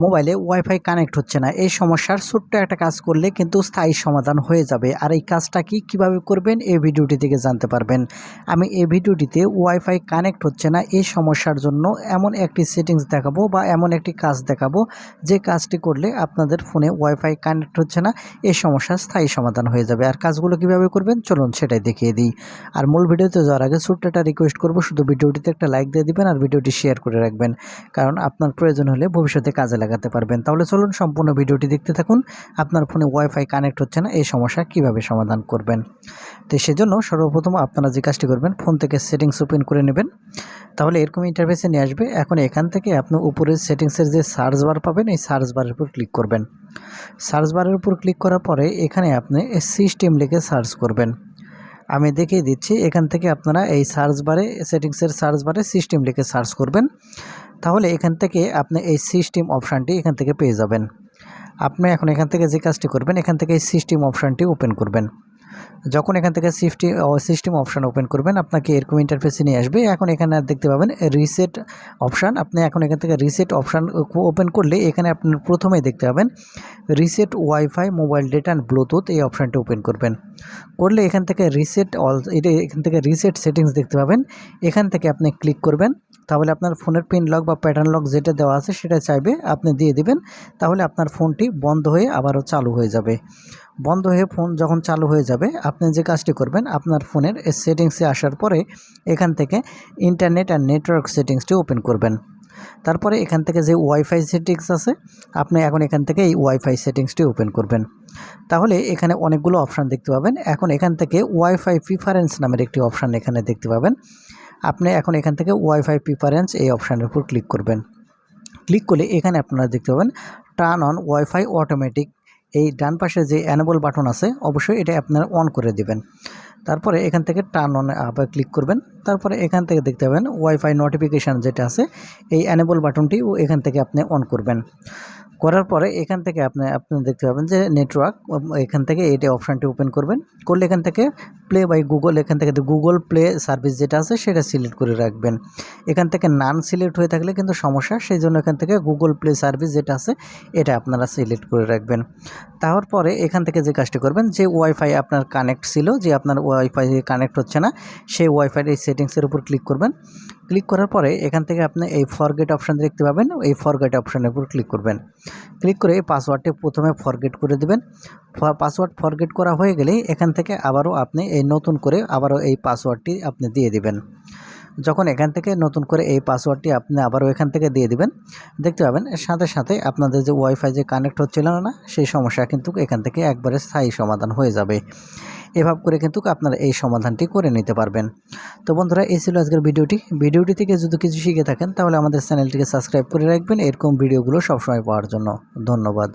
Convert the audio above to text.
মোবাইলে wifi connect হচ্ছে না, এই সমস্যার ছোট্ট একটা কাজ করলে কিন্তু স্থায়ী সমাধান হয়ে যাবে। আর এই কাজটা কিভাবে করবেন এই ভিডিওটি থেকে জানতে পারবেন। আমি এই ভিডিওটিতে ওয়াইফাই কানেক্ট হচ্ছে না এই সমস্যার জন্য এমন একটি সেটিংস দেখাবো বা এমন একটি কাজ দেখাবো যে কাজটি করলে আপনাদের ফোনে ওয়াইফাই কানেক্ট হচ্ছে না এই সমস্যার স্থায়ী সমাধান হয়ে যাবে। আর কাজগুলো কিভাবে করবেন চলুন সেটাই দেখিয়ে দিই। আর মূল ভিডিওতে যাওয়ার আগে ছোট্ট একটা রিকোয়েস্ট করবো, শুধু ভিডিওটিতে একটা লাইক দিয়ে দিবেন আর ভিডিওটি শেয়ার করে রাখবেন, কারণ আপনার প্রয়োজন হলে ভবিষ্যতে কাজে লাগাতে পারবেন। তাহলে চলুন সম্পূর্ণ ভিডিওটি দেখতে থাকুন। আপনার ফোনে ওয়াইফাই কানেক্ট হচ্ছে না এই সমস্যা কিভাবে সমাধান করবেন। তো সেজন্য সর্বপ্রথম আপনারা যে কাজটি করবেন, ফোন থেকে সেটিংস ওপেন করে নেবেন। তাহলে এরকম ইন্টারফেসে নিয়ে আসবে। এখন এখান থেকে আপনি উপরের সেটিংসের যে সার্চ বার পাবেন, এই সার্চ বারের উপর ক্লিক করবেন। সার্চ বারের উপর ক্লিক করার পরে এখানে আপনি সিস্টেম লিখে সার্চ করবেন। আমি দেখিয়ে দিচ্ছি, এখান থেকে আপনারা এই সার্চ বারে সেটিংসের সার্চ বারে সিস্টেম লিখে সার্চ করবেন। তাহলে এখান থেকে আপনি এই সিস্টেম অপশানটি এখান থেকে পেয়ে যাবেন। আপনি এখন এখান থেকে যে কাজটি করবেন, এখান থেকে এই সিস্টেম অপশানটি ওপেন করবেন। যখন এখান থেকে সিস্টেম অপশান ওপেন করবেন, আপনাকে এরকম ইন্টারফেসে নিয়ে আসবে। এখন এখানে দেখতে পাবেন রিসেট অপশান। আপনি এখন এখান থেকে রিসেট অপশান ওপেন করলে এখানে আপনি প্রথমেই দেখতে পাবেন reset wifi mobile data and Bluetooth, এই অপশানটি ওপেন করবেন। করলে এখান থেকে এখান থেকে রিসেট সেটিংস দেখতে পাবেন। এখান থেকে আপনি ক্লিক করবেন। তাহলে আপনার ফোনের পিন লক বা প্যাটার্ন লক যেটা দেওয়া আছে সেটা চাইবে, আপনি দিয়ে দিবেন। তাহলে আপনার ফোনটি বন্ধ হয়ে আবারও চালু হয়ে যাবে। বন্ধ হয়ে ফোন যখন চালু হয়ে যাবে, আপনি যে কাজটি করবেন, আপনার ফোনের সেটিংসে আসার পরে এখান থেকে ইন্টারনেট অ্যান্ড নেটওয়ার্ক সেটিংসটি ওপেন করবেন। তারপরে এখান থেকে যে ওয়াইফাই সেটিংস আছে, আপনি এখন এখান থেকে এই ওয়াইফাই সেটিংসটি ওপেন করবেন। তাহলে এখানে অনেকগুলো অপশান দেখতে পাবেন। এখন এখান থেকে ওয়াইফাই প্রিফারেন্স নামের একটি অপশান এখানে দেখতে পাবেন। আপনি এখন এখান থেকে ওয়াইফাই প্রিফারেন্স এই অপশানের উপর ক্লিক করবেন। ক্লিক করলে এখানে আপনারা দেখতে পাবেন টার্ন অন ওয়াইফাই অটোমেটিক, এই ডান পাশে যে অ্যানেবল বাটন আছে অবশ্যই এটা আপনারা অন করে দিবেন। তারপরে এখান থেকে টার্ন অন আবার ক্লিক করবেন। তারপরে এখান থেকে দেখতে পাবেন ওয়াইফাই নোটিফিকেশান যেটা আছে, এই অ্যানেবল বাটনটিও এখান থেকে আপনি অন করবেন। করার পরে এখান থেকে আপনি দেখতে পাবেন যে নেটওয়ার্ক, এখান থেকে এইটা অপশানটি ওপেন করবেন। করলে এখান থেকে প্লে বাই গুগল, এখান থেকে গুগল প্লে সার্ভিস যেটা আছে সেটা সিলেক্ট করে রাখবেন। এখান থেকে নান সিলেক্ট হয়ে থাকলে কিন্তু সমস্যা, সেই জন্য এখান থেকে গুগল প্লে সার্ভিস যেটা আছে এটা আপনারা সিলেক্ট করে রাখবেন। তারপরে এখান থেকে যে কাজটি করবেন, যে ওয়াইফাই আপনার কানেক্ট ছিল, যে আপনার ওয়াইফাই কানেক্ট হচ্ছে না, সেই ওয়াইফাই এই সেটিংসের উপর ক্লিক করবেন। ক্লিক করার পরে এখান থেকে আপনি এই ফরগেট অপশান দেখতে পাবেন, এই ফরগেট অপশানের উপর ক্লিক করবেন। ক্লিক করে এই পাসওয়ার্ডটি প্রথমে ফরগেট করে দেবেন। পাসওয়ার্ড ফরগেট করা হয়ে গেলেই এখান থেকে আবারও আপনি এই নতুন করে আবারও এই পাসওয়ার্ডটি আপনি দিয়ে দিবেন। যখন এখান থেকে নতুন করে এই পাসওয়ার্ডটি আপনি আবারও এখান থেকে দিয়ে দিবেন, দেখতে পাবেন সাথে সাথে আপনাদের যে ওয়াইফাই যে কানেক্ট হচ্ছিল না সেই সমস্যা কিন্তু এখান থেকে একবারে স্থায়ী সমাধান হয়ে যাবে। এভাবে করে কিন্তু আপনারা এই সমাধানটি করে নিতে পারবেন। তো বন্ধুরা, এই ছিল আজকের ভিডিওটি থেকে যদি কিছু শিখে থাকেন তাহলে আমাদের চ্যানেলটিকে সাবস্ক্রাইব করে রাখবেন এরকম ভিডিওগুলো সবসময় পাওয়ার জন্য। ধন্যবাদ।